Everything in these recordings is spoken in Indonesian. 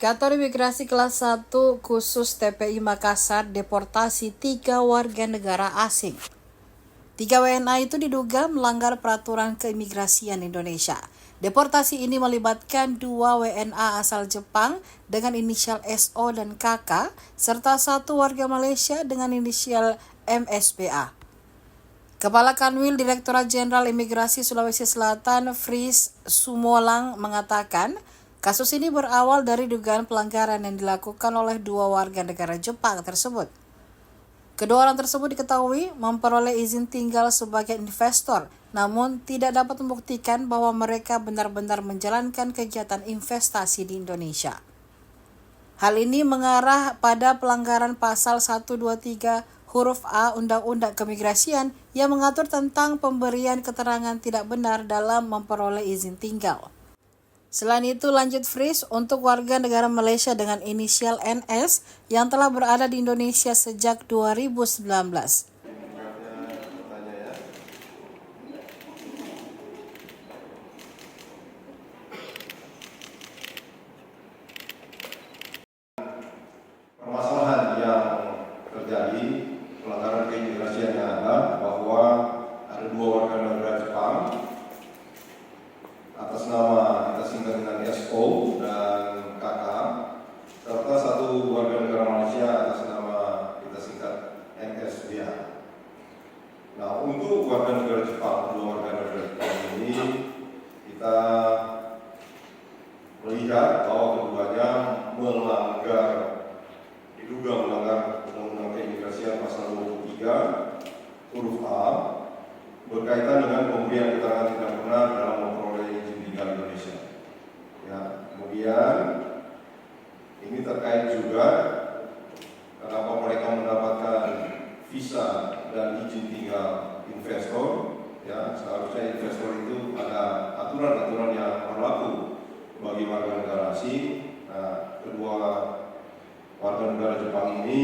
Kantor Imigrasi Kelas 1 khusus TPI Makassar deportasi 3 warga negara asing. 3 WNA itu diduga melanggar peraturan keimigrasian Indonesia. Deportasi ini melibatkan 2 WNA asal Jepang dengan inisial SO dan KK, serta 1 warga Malaysia dengan inisial MSBA. Kepala Kanwil Direktorat Jenderal Imigrasi Sulawesi Selatan, Fris Sumolang, mengatakan kasus ini berawal dari dugaan pelanggaran yang dilakukan oleh 2 warga negara Jepang tersebut. Kedua orang tersebut diketahui memperoleh izin tinggal sebagai investor, namun tidak dapat membuktikan bahwa mereka benar-benar menjalankan kegiatan investasi di Indonesia. Hal ini mengarah pada pelanggaran pasal 123 huruf A Undang-Undang Keimigrasian yang mengatur tentang pemberian keterangan tidak benar dalam memperoleh izin tinggal. Selain itu, lanjut Fris, untuk warga negara Malaysia dengan inisial NS yang telah berada di Indonesia sejak 2019. Permasalahan yang terjadi, pelanggaran keimigrasian yang ada, bahwa ada 2 warga negara Jepang atas nama kita singkat dengan SO dan KK, serta 1 warga negara Malaysia atas nama kita singkat MSBA. Nah, untuk warga negara Jepang, 2 warga negara Jepang ini kita melihat bahwa keduanya diduga melanggar Undang-Undang Keimigrasian pasal 23 huruf A berkaitan dengan pemberian keterangan tidak benar dalam memperoleh izin tinggal Indonesia. Ya, kemudian ini terkait juga kenapa mereka mendapatkan visa dan izin tinggal investor. Ya, seharusnya investor itu ada aturan-aturan yang berlaku bagi warga negara asing. Nah, kedua warga negara Jepang ini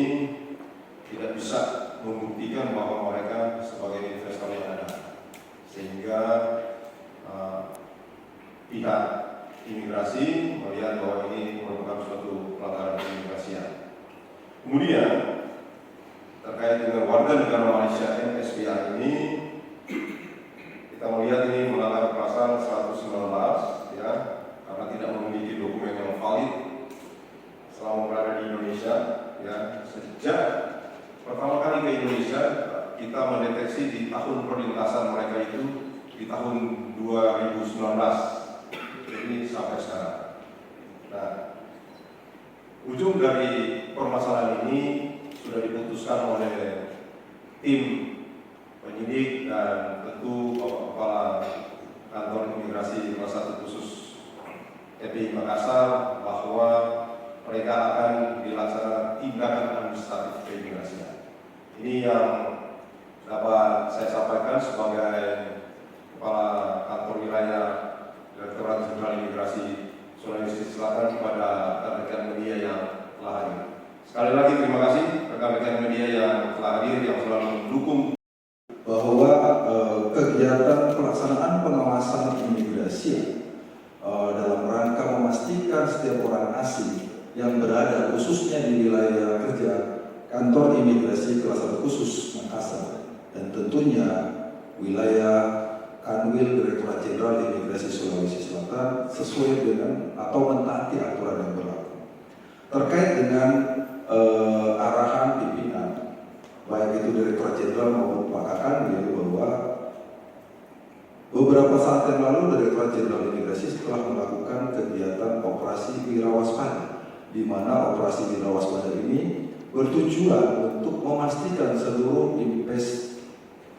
tidak bisa membuktikan bahwa mereka sebagai investor yang ada, sehingga pihak imigrasi melihat bahwa ini merupakan suatu pelanggaran keimigrasian. Kemudian terkait dengan warga negara Malaysia MSBA ini, kita melihat ini melanggar pasal 119, ya, karena tidak memiliki dokumen yang valid selama berada di Indonesia. Ya, sejak pertama kali ke Indonesia, kita mendeteksi di tahun perlintasan mereka itu di tahun 2019. Ini sampai sekarang. Nah, ujung dari permasalahan ini sudah diputuskan oleh tim penyidik dan tentu Bapak Kepala Kantor Imigrasi Kelas 1 khusus TPI Makassar, bahwa mereka akan dilaksanakan tindakan administratif keimigrasian. Ini yang dapat saya sampaikan sebagai Kepala Kantor Wilayah Direktorat Jenderal Imigrasi Sulawesi Selatan kepada rekan-rekan media yang telah hadir. Sekali lagi terima kasih rekan-rekan media yang telah hadir, yang selalu mendukung bahwa kegiatan pelaksanaan pengawasan imigrasi dalam rangka memastikan setiap orang asing yang berada khususnya di wilayah kerja Kantor Imigrasi Kelas 1 khusus Makassar dan tentunya wilayah Kanwil Direktorat Jenderal Imigrasi Sulawesi Selatan sesuai dengan atau mentaati aturan yang berlaku terkait dengan arahan pimpinan baik itu Direktorat Jenderal maupun Pak Kanwil, bahwa beberapa saat yang lalu Direktorat Jenderal Imigrasi telah melakukan kegiatan operasi wirawaspada, di mana operasi wirawaspada ini bertujuan untuk memastikan seluruh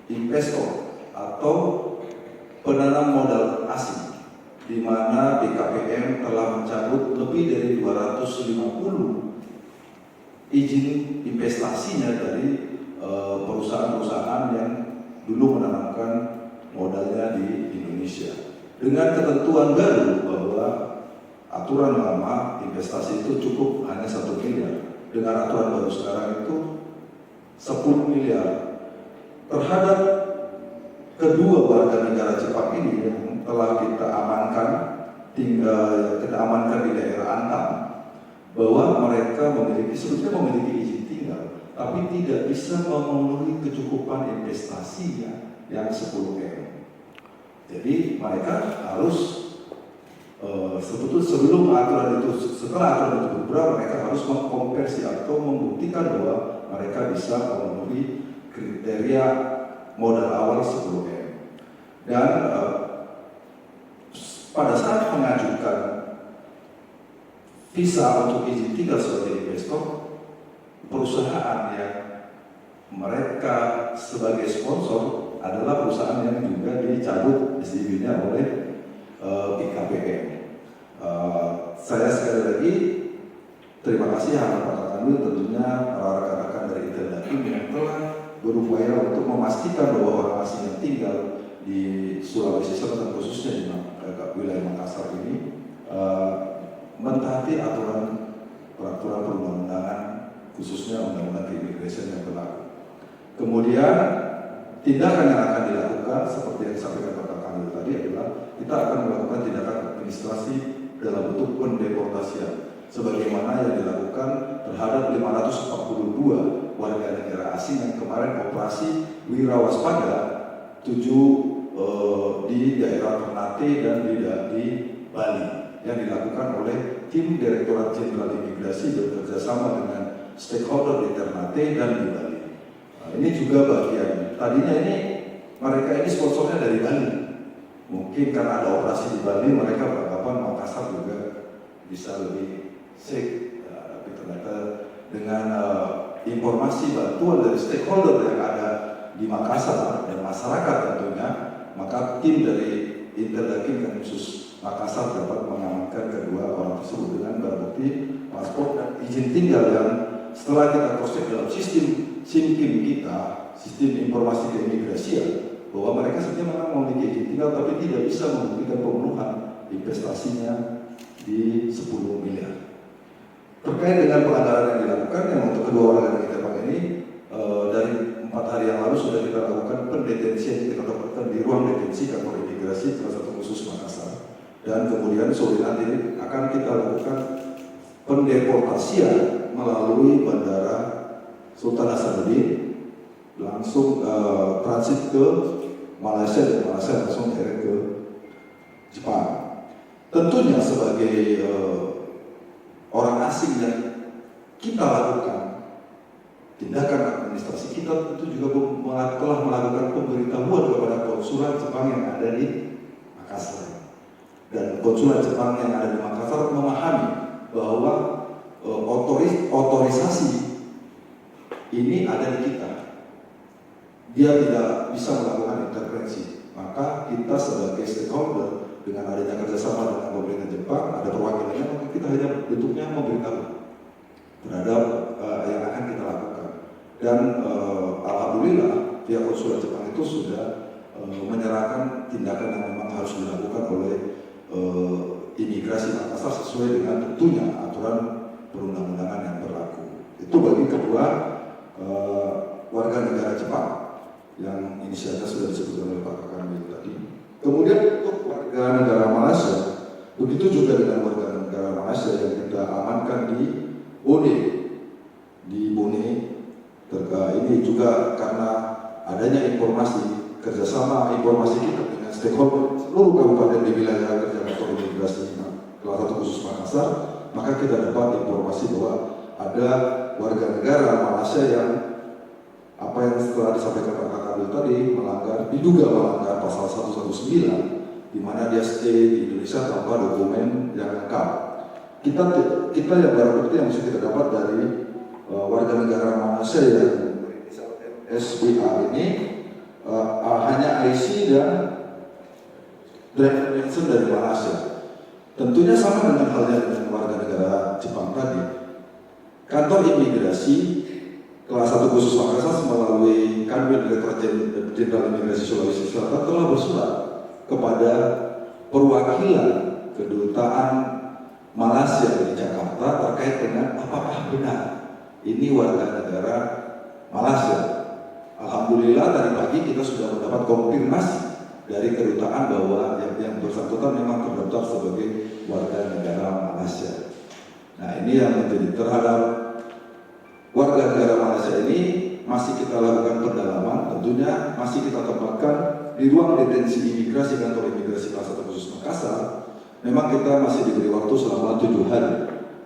investor atau penanam modal asing, di mana BKPM telah mencabut lebih dari 250 izin investasinya dari perusahaan-perusahaan yang dulu menanamkan modalnya di Indonesia, dengan ketentuan baru bahwa aturan lama investasi itu cukup hanya 1 miliar. Dengan aturan baru sekarang itu 10 miliar. Terhadap kedua warga negara Jepang ini yang telah kita amankan di daerah Antam, bahwa mereka sebetulnya memiliki izin tinggal, tapi tidak bisa memenuhi kecukupan investasinya yang 10 M. Jadi mereka harus sebelum aturan itu, setelah aturan itu berubah, mereka harus mengkonversi atau membuktikan bahwa mereka bisa memenuhi kriteria modal awal 10 M. Dan pada saat mengajukan visa untuk izin tinggal sebagai investor, perusahaan yang mereka sebagai sponsor adalah perusahaan yang juga dicabut SIB-nya oleh BKPM. Saya sekali lagi terima kasih atas Pak Kanwil, tentunya para rekan-rekan dari Interdakim yang telah berupaya untuk memastikan bahwa orang asing yang tinggal di Sulawesi Selatan khususnya di wilayah Makassar ini mentaati aturan peraturan perundang-undangan khususnya undang-undang keimigrasian yang berlaku. Kemudian tindakan yang akan dilakukan seperti yang disampaikan Pak Kanwil tadi adalah kita akan melakukan tindakan administrasi dalam bentuk pendeportasian sebagaimana yang dilakukan terhadap 542 warga negara asing yang kemarin operasi Wirawaspada 7 di daerah Ternate dan di Bali yang dilakukan oleh tim Direktorat Jenderal Imigrasi bekerja sama dengan stakeholder di Ternate dan di Bali. Nah, ini juga bagian tadinya ini mereka ini sponsornya dari Bali. Mungkin karena ada operasi di Bali, mereka beranggapan Makassar juga bisa lebih safe. Ya, tapi ternyata dengan informasi bantuan dari stakeholder yang ada di Makassar dan masyarakat tentunya, maka tim dari Interdakim dan khusus Makassar dapat mengamankan kedua orang tersebut dengan barang bukti paspor dan izin tinggal yang setelah kita cross-check dalam sistem SIM-KIM kita, sistem informasi keimigrasian, bahwa mereka sebenarnya memang memiliki izin tinggal tapi tidak bisa membuktikan pemenuhan investasinya di 10 miliar. Terkait dengan pelanggaran yang dilakukan, yang untuk kedua orang yang kita pakai ini dari 4 hari yang lalu sudah kita lakukan pendetensian, kita lakukan di ruang detensi kantor imigrasi kelas 1 khusus Makassar, dan kemudian sore nanti akan kita lakukan pendeportasian melalui Bandara Sultan Hasanuddin langsung transit ke Malaysia dan Malaysia langsung direct ke Jepang. Tentunya sebagai orang asing yang kita lakukan tindakan administrasi, kita tentu juga telah melakukan pemberitahuan kepada konsulat Jepang yang ada di Makassar. Dan konsulat Jepang yang ada di Makassar memahami bahwa otorisasi ini ada di kita. Dia tidak bisa melakukan intervensi. Maka kita sebagai stakeholder dengan adanya kerjasama dengan pemerintah Jepang, ada perwakilannya, maka kita hanya bentuknya memberitahu terhadap yang akan kita lakukan. Dan alhamdulillah pihak konsulat Jepang itu sudah menyerahkan tindakan yang memang harus dilakukan oleh imigrasi Makassar sesuai dengan tentunya aturan perundang-undangan yang berlaku. Itu bagi kedua warga negara Jepang yang inisialnya sudah disebutkan oleh Pak Kanwil tadi. Kemudian untuk warga negara Malaysia, begitu juga dengan warga negara Malaysia yang kita amankan di Bone. Di Bone, ini juga karena adanya informasi kerjasama informasi kita dengan stakeholder seluruh kabupaten di wilayah kerja kantor imigrasi kelas 1 khusus Makassar, maka kita dapat informasi bahwa ada warga negara Malaysia yang apa yang setelah disampaikan Pak Kanwil tadi diduga melanggar pasal 119 di mana dia stay di Indonesia tanpa dokumen yang lengkap. Kita yang barang bukti yang bisa kita dapat dari warga negara Malaysia yang SBA ini hanya IC dan driver license dari Malaysia. Tentunya sama dengan halnya dengan warga negara Jepang tadi. Kantor imigrasi kelas 1 khusus Makassar melalui Kanwil Direktorat Jenderal Imigrasi Sulawesi Selatan telah bersurat kepada perwakilan kedutaan Malaysia di Jakarta terkait dengan apakah benar ini warga negara Malaysia. Alhamdulillah tadi pagi kita sudah mendapat konfirmasi dari kedutaan bahwa yang bersangkutan memang terdaftar sebagai warga negara Malaysia. Nah, ini yang menjadi terhadap warga negara Malaysia ini masih kita lakukan pendalaman, tentunya masih kita tempatkan di ruang detensi imigrasi kantor imigrasi kelas 1 khusus Makassar. Memang kita masih diberi waktu selama 7 hari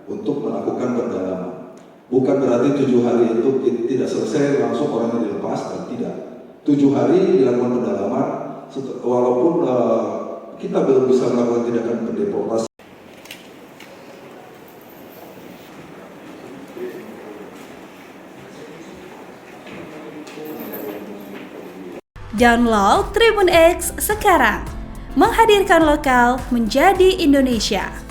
untuk melakukan pendalaman. Bukan berarti 7 hari itu tidak selesai langsung orangnya dilepas, dan tidak. 7 hari dilakukan pendalaman, walaupun kita belum bisa melakukan tindakan pendeportasi. Download Tribun X sekarang, menghadirkan lokal menjadi Indonesia.